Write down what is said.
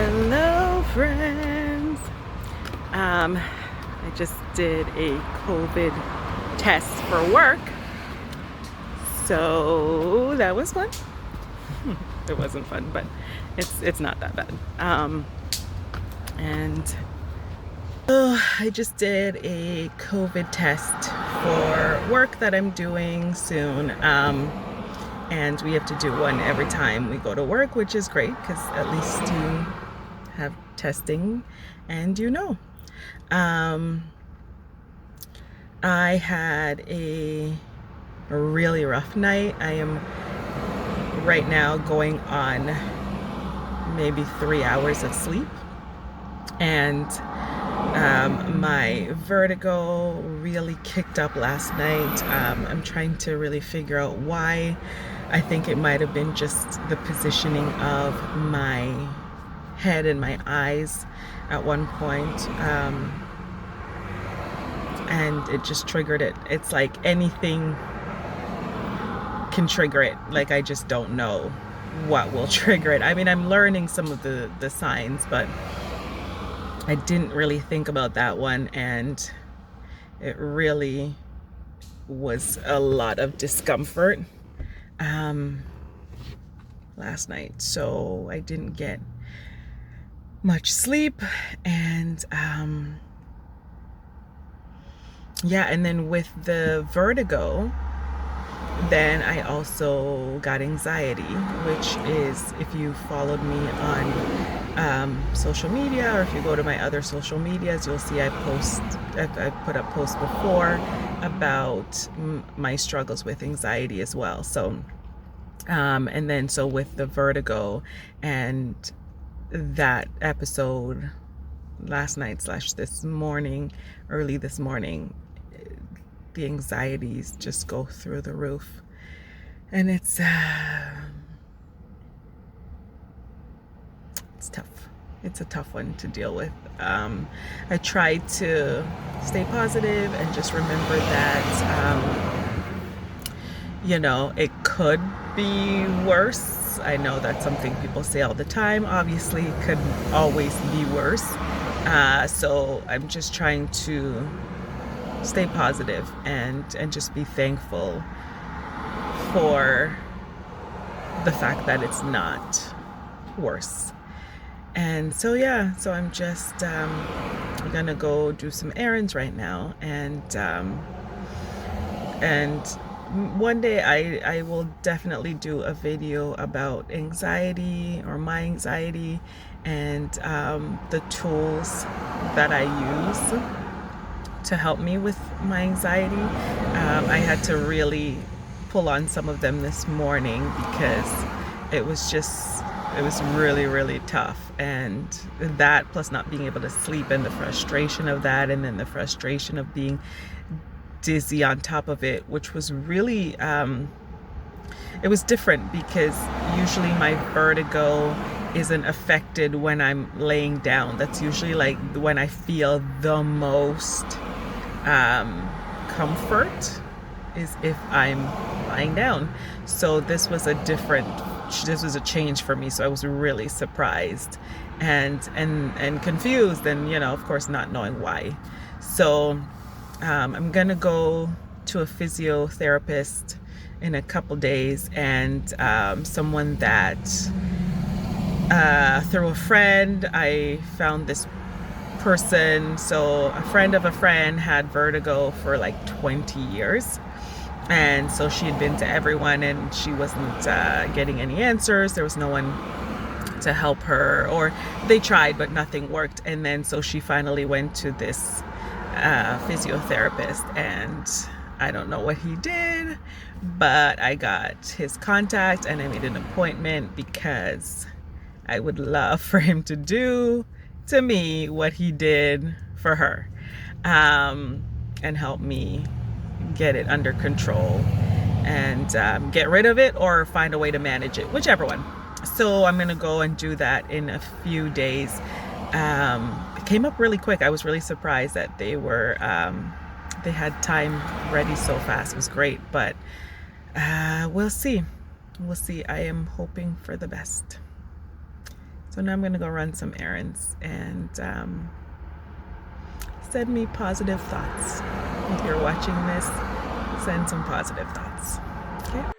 Hello, friends. I just did a COVID test for work, so that was fun. It wasn't fun, but it's not that bad. And I just did a COVID test for work that I'm doing soon. And we have to do one every time we go to work, which is great because at least you have testing and I had a really rough night. I am right now going on maybe 3 hours of sleep, and my vertigo really kicked up last night. I'm trying to really figure out why. I think it might have been just the positioning of my head and my eyes at one point, and it just triggered it. It's like anything can trigger it. Like, I just don't know what will trigger it. I mean, I'm learning some of the signs, but I didn't really think about that one, and it really was a lot of discomfort last night. So I didn't get much sleep, and and then with the vertigo, then I also got anxiety, which is, if you followed me on social media, or if you go to my other social medias, you'll see I've put up posts before about my struggles with anxiety as well. So and then so with the vertigo and that episode last night / this morning, early this morning, the anxieties just go through the roof, and it's tough. It's a tough one to deal with. I try to stay positive and just remember that it could be worse. I know that's something people say all the time. Obviously, it could always be worse. So I'm just trying to stay positive and just be thankful for the fact that it's not worse. And so I'm just gonna go do some errands right now, and one day I will definitely do a video about anxiety, or my anxiety, and the tools that I use to help me with my anxiety. I had to really pull on some of them this morning because it was really, really tough. And that, plus not being able to sleep, and the frustration of that, and then the frustration of being dizzy on top of it, which was really, it was different because usually my vertigo isn't affected when I'm laying down. That's usually like when I feel the most comfort is if I'm lying down. So this was a change for me. So I was really surprised and confused, and of course not knowing why. So I'm gonna go to a physiotherapist in a couple days, and someone that through a friend I found this person. So a friend of a friend had vertigo for like 20 years, and so she had been to everyone, and she wasn't getting any answers. There was no one to help her, or they tried but nothing worked. And then so she finally went to this physiotherapist, and I don't know what he did, but I got his contact and I made an appointment because I would love for him to do to me what he did for her, and help me get it under control and get rid of it, or find a way to manage it, whichever one. So I'm gonna go and do that in a few days. It came up really quick. I was really surprised that they had time ready so fast. It was great, but we'll see. I am hoping for the best. So now I'm going to go run some errands and send me positive thoughts. If you're watching this, send some positive thoughts. Okay?